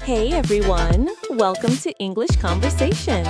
Hey everyone, welcome to English Conversation.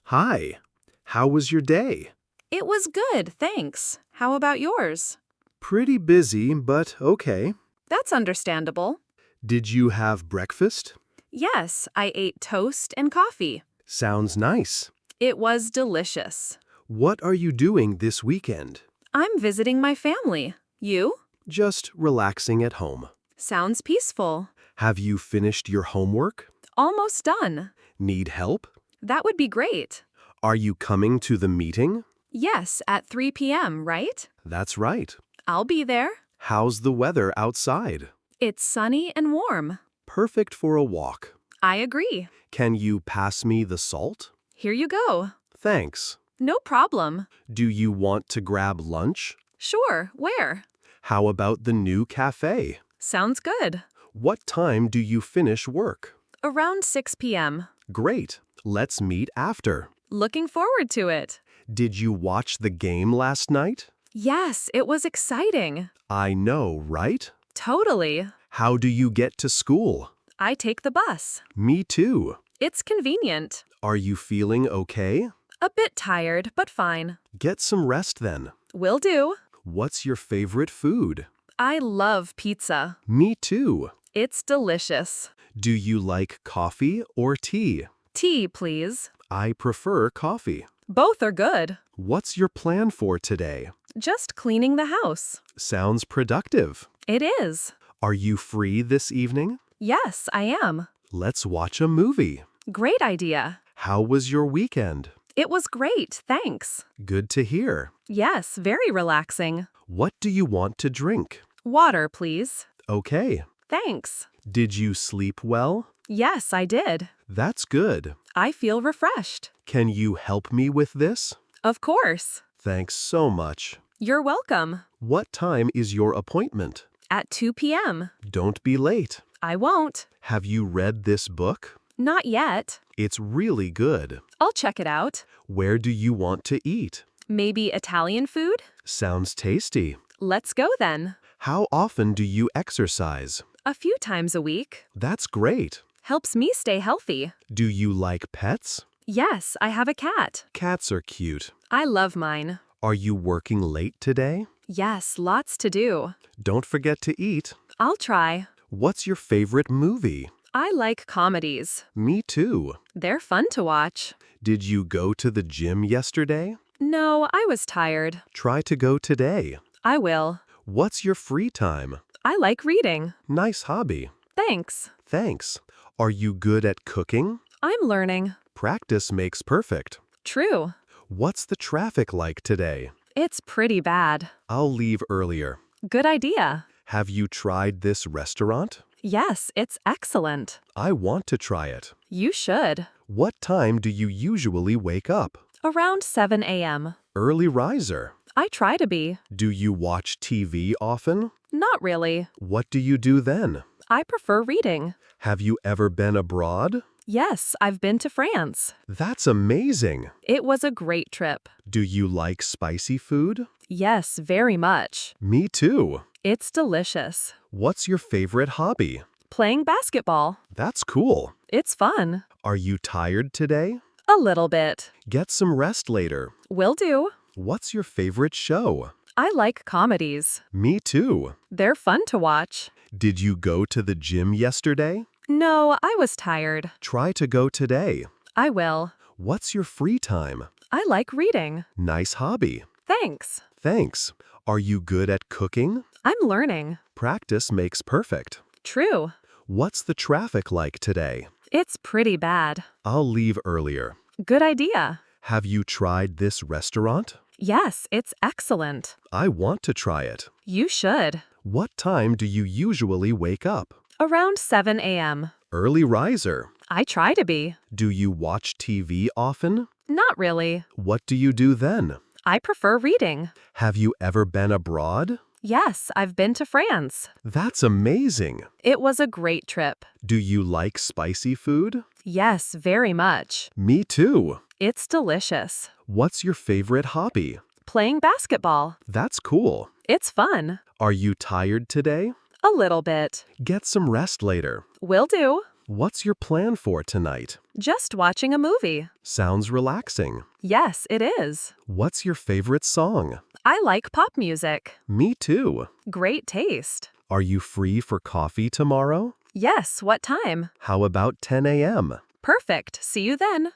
Hi, how was your day? It was good, thanks. How about yours? Pretty busy, but okay. That's understandable. Did you have breakfast? Yes, I ate toast and coffee. Sounds nice. It was delicious. What are you doing this weekend? I'm visiting my family. You? Just relaxing at home. Sounds peaceful. Have you finished your homework? Almost done. Need help? That would be great. Are you coming to the meeting? Yes, at 3 p.m., right? That's right. I'll be there. How's the weather outside? It's sunny and warm. Perfect for a walk. I agree. Can you pass me the salt? Here you go. Thanks. No problem. Do you want to grab lunch? Sure, where? How about the new cafe? Sounds good. What time do you finish work? Around 6 p.m. Great. Let's meet after. Looking forward to it. Did you watch the game last night? Yes, it was exciting. I know, right? Totally. How do you get to school? I take the bus. Me too. It's convenient. Are you feeling okay? A bit tired, but fine. Get some rest then. Will do. What's your favorite food? I love pizza. Me too. It's delicious. Do you like coffee or tea? Tea, please. I prefer coffee. Both are good. What's your plan for today? Just cleaning the house. Sounds productive. It is. Are you free this evening? Yes, I am. Let's watch a movie. Great idea. How was your weekend? It was great, thanks. Good to hear. Yes, very relaxing. What do you want to drink? Water, please. Okay. Thanks. Did you sleep well? Yes, I did. That's good. I feel refreshed. Can you help me with this? Of course. Thanks so much. You're welcome. What time is your appointment? At 2 p.m. Don't be late. I won't. Have you read this book? Not yet. It's really good. I'll check it out. Where do you want to eat? Maybe Italian food? Sounds tasty. Let's go then. How often do you exercise? A few times a week. That's great. Helps me stay healthy. Do you like pets? Yes, I have a cat. Cats are cute. I love mine. Are you working late today? Yes, lots to do. Don't forget to eat. I'll try. What's your favorite movie? I like comedies. Me too. They're fun to watch. Did you go to the gym yesterday? No, I was tired. Try to go today. I will. What's your free time? I like reading. Nice hobby. Thanks. Thanks. Are you good at cooking? I'm learning. Practice makes perfect. True. What's the traffic like today? It's pretty bad. I'll leave earlier. Good idea. Have you tried this restaurant? Yes, it's excellent. I want to try it. You should. What time do you usually wake up? Around 7 a.m. Early riser. I try to be. Do you watch TV often? Not really. What do you do then? I prefer reading. Have you ever been abroad? Yes, I've been to France. That's amazing. It was a great trip. Do you like spicy food? Yes, very much. Me too. It's delicious. What's your favorite hobby? Playing basketball. That's cool. It's fun. Are you tired today? A little bit. Get some rest later. Will do. What's your favorite show? I like comedies. Me too. They're fun to watch. Did you go to the gym yesterday? No, I was tired. Try to go today. I will. What's your free time? I like reading. Nice hobby. Thanks. Thanks. Are you good at cooking? I'm learning. Practice makes perfect. True. What's the traffic like today? It's pretty bad. I'll leave earlier. Good idea. Have you tried this restaurant? Yes, it's excellent. I want to try it. You should. What time do you usually wake up? Around 7 a.m. Early riser. I try to be. Do you watch TV often? Not really. What do you do then? I prefer reading. Have you ever been abroad? Yes, I've been to France. That's amazing. It was a great trip. Do you like spicy food? Yes, very much. Me too. It's delicious. What's your favorite hobby? Playing basketball. That's cool. It's fun. Are you tired today? A little bit. Get some rest later. Will do. What's your plan for tonight? Just watching a movie. Sounds relaxing. Yes, it is. What's your favorite song? I like pop music. Me too. Great taste. Are you free for coffee tomorrow? Yes, what time? How about 10 a.m.? Perfect. See you then.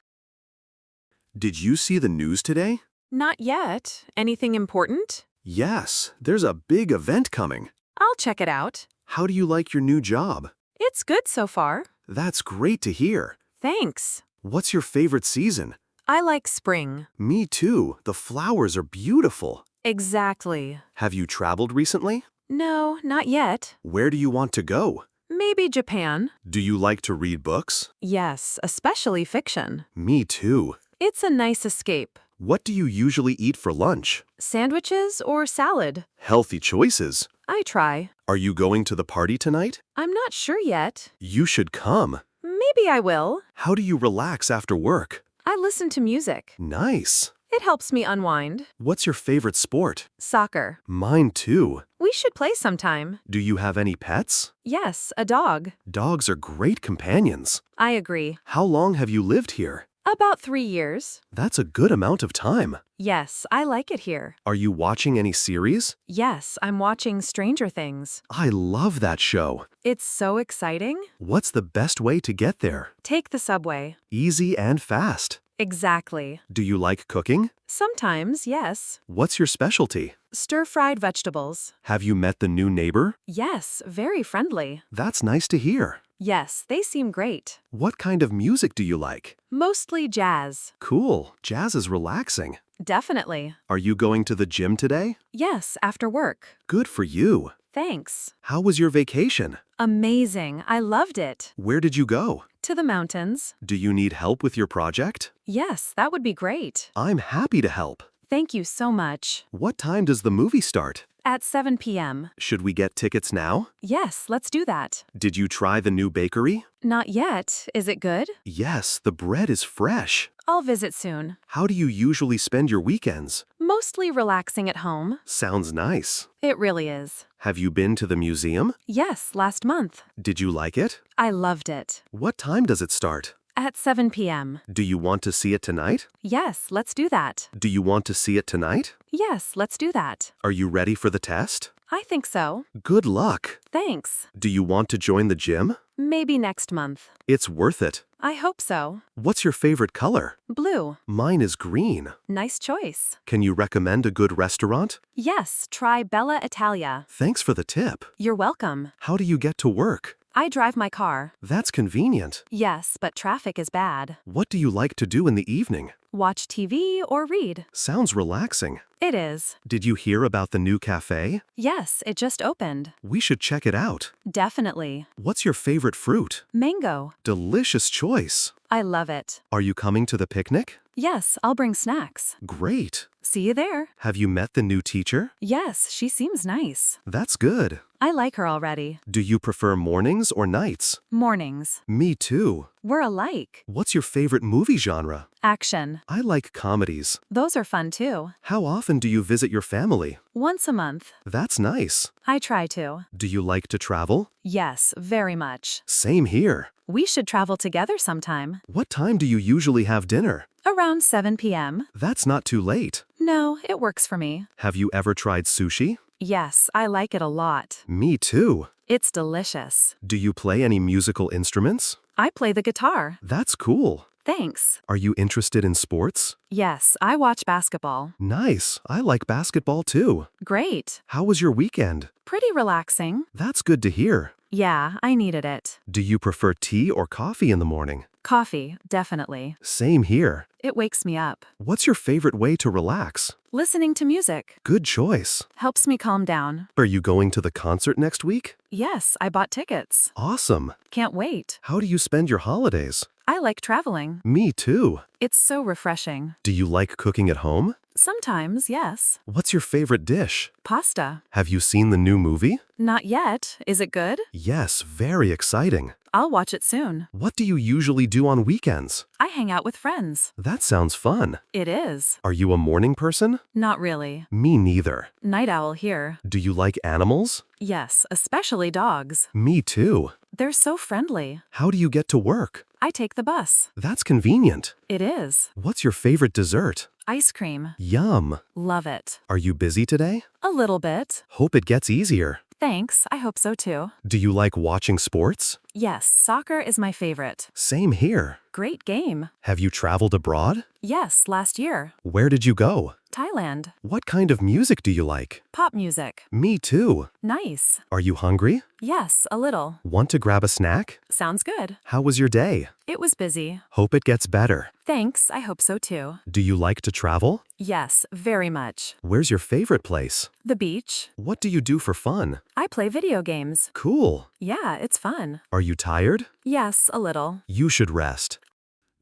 Did you see the news today? Not yet. Anything important? Yes, there's a big event coming. I'll check it out. How do you like your new job? It's good so far. That's great to hear. Thanks. What's your favorite season? I like spring. Me too. The flowers are beautiful. Exactly. Have you traveled recently? No, not yet. Where do you want to go? Maybe Japan. Do you like to read books? Yes, especially fiction. Me too. It's a nice escape. What do you usually eat for lunch? Sandwiches or salad? Healthy choices. I try. Are you going to the party tonight? I'm not sure yet. You should come. Maybe I will. How do you relax after work? I listen to music. Nice. It helps me unwind. What's your favorite sport? Soccer. Mine too. We should play sometime. Do you have any pets? Yes, a dog. Dogs are great companions. I agree. How long have you lived here? About 3 years. That's a good amount of time. Yes, I like it here. Are you watching any series? Yes, I'm watching Stranger Things. I love that show. It's so exciting. What's the best way to get there? Take the subway. Easy and fast. Exactly. Do you like cooking? Sometimes, yes. What's your specialty? Stir-fried vegetables. Have you met the new neighbor? Yes, very friendly. That's nice to hear. Yes, they seem great. What kind of music do you like? Mostly jazz. Cool. Jazz is relaxing. Definitely. Are you going to the gym today? Yes, after work. Good for you. Thanks. How was your vacation? Amazing. I loved it. Where did you go? To the mountains. Do you need help with your project? Yes, that would be great. I'm happy to help. Thank you so much. What time does the movie start? At 7 p.m. Should we get tickets now? Yes, let's do that. Did you try the new bakery? Not yet. Is it good? Yes, the bread is fresh. I'll visit soon. How do you usually spend your weekends? Mostly relaxing at home. Sounds nice. It really is. Have you been to the museum? Yes, last month. Did you like it? I loved it. What time does it start? At 7 p.m. Do you want to see it tonight? Yes, let's do that. Do you want to see it tonight? Yes, let's do that. Are you ready for the test? I think so. Good luck. Thanks. Do you want to join the gym? Maybe next month. It's worth it. I hope so. What's your favorite color? Blue. Mine is green. Nice choice. Can you recommend a good restaurant? Yes, try Bella Italia. Thanks for the tip. You're welcome. How do you get to work? I drive my car. That's convenient. Yes, but traffic is bad. What do you like to do in the evening? Watch TV or read. Sounds relaxing. It is. Did you hear about the new cafe? Yes, it just opened. We should check it out. Definitely. What's your favorite fruit? Mango. Delicious choice. I love it. Are you coming to the picnic? Yes, I'll bring snacks. Great. See you there. Have you met the new teacher? Yes, she seems nice. That's good. I like her already. Do you prefer mornings or nights? Mornings. Me too. We're alike. What's your favorite movie genre? Action. I like comedies. Those are fun too. How often do you visit your family? Once a month. That's nice. I try to. Do you like to travel? Yes, very much. Same here. We should travel together sometime. What time do you usually have dinner? Around 7 p.m. That's not too late. No, it works for me. Have you ever tried sushi? Yes, I like it a lot. Me too. It's delicious. Do you play any musical instruments? I play the guitar. That's cool. Thanks. Are you interested in sports? Yes, I watch basketball. Nice. I like basketball too. Great. How was your weekend? Pretty relaxing. That's good to hear. Yeah, I needed it. Do you prefer tea or coffee in the morning? Coffee, definitely. Same here. It wakes me up. What's your favorite way to relax? Listening to music. Good choice. Helps me calm down. Are you going to the concert next week? Yes, I bought tickets. Awesome. Can't wait. How do you spend your holidays? I like traveling. Me too. It's so refreshing. Do you like cooking at home? Sometimes, yes. What's your favorite dish? Pasta. Have you seen the new movie? Not yet. Is it good? Yes, very exciting. I'll watch it soon. What do you usually do on weekends? I hang out with friends. That sounds fun. It is. Are you a morning person? Not really. Me neither. Night owl here. Do you like animals? Yes, especially dogs. Me too. They're so friendly. How do you get to work? I take the bus. That's convenient. It is. What's your favorite dessert? Ice cream. Yum. Love it. Are you busy today? A little bit. Hope it gets easier. Thanks, I hope so too. Do you like watching sports? Yes, soccer is my favorite. Same here. Great game. Have you traveled abroad? Yes, last year. Where did you go? Thailand. What kind of music do you like? Pop music. Me too. Nice. Are you hungry? Yes, a little. Want to grab a snack? Sounds good. How was your day? It was busy. Hope it gets better. Thanks, I hope so too. Do you like to travel? Yes, very much. Where's your favorite place? The beach. What do you do for fun? I play video games. Cool. Yeah, it's fun. Are you tired? Yes, a little. You should rest.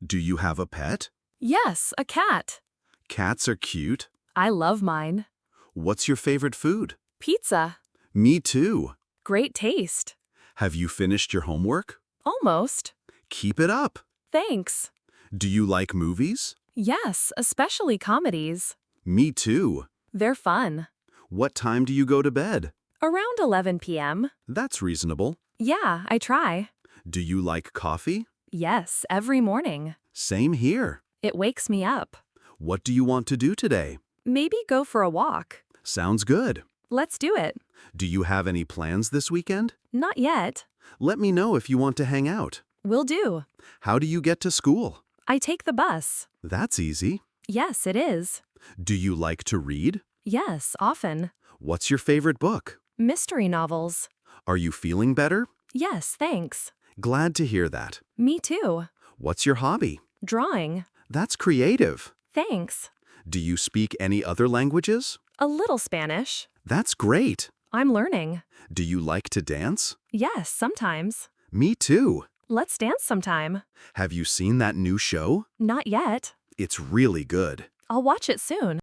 Do you have a pet? Yes, a cat. Cats are cute. I love mine. What's your favorite food? Pizza. Me too. Great taste. Have you finished your homework? Almost. Keep it up. Thanks. Do you like movies? Yes, especially comedies. Me too. They're fun. What time do you go to bed? Around 11 p.m. That's reasonable. Yeah, I try. Do you like coffee? Yes, every morning. Same here. It wakes me up. What do you want to do today? Maybe go for a walk. Sounds good. Let's do it. Do you have any plans this weekend? Not yet. Let me know if you want to hang out. Will do. How do you get to school? I take the bus. That's easy. Yes, it is. Do you like to read? Yes, often. What's your favorite book? Mystery novels. Are you feeling better? Yes, thanks. Glad to hear that. Me too. What's your hobby? Drawing. That's creative. Thanks. Do you speak any other languages? A little Spanish. That's great. I'm learning. Do you like to dance? Yes, sometimes. Me too. Let's dance sometime. Have you seen that new show? Not yet. It's really good. I'll watch it soon.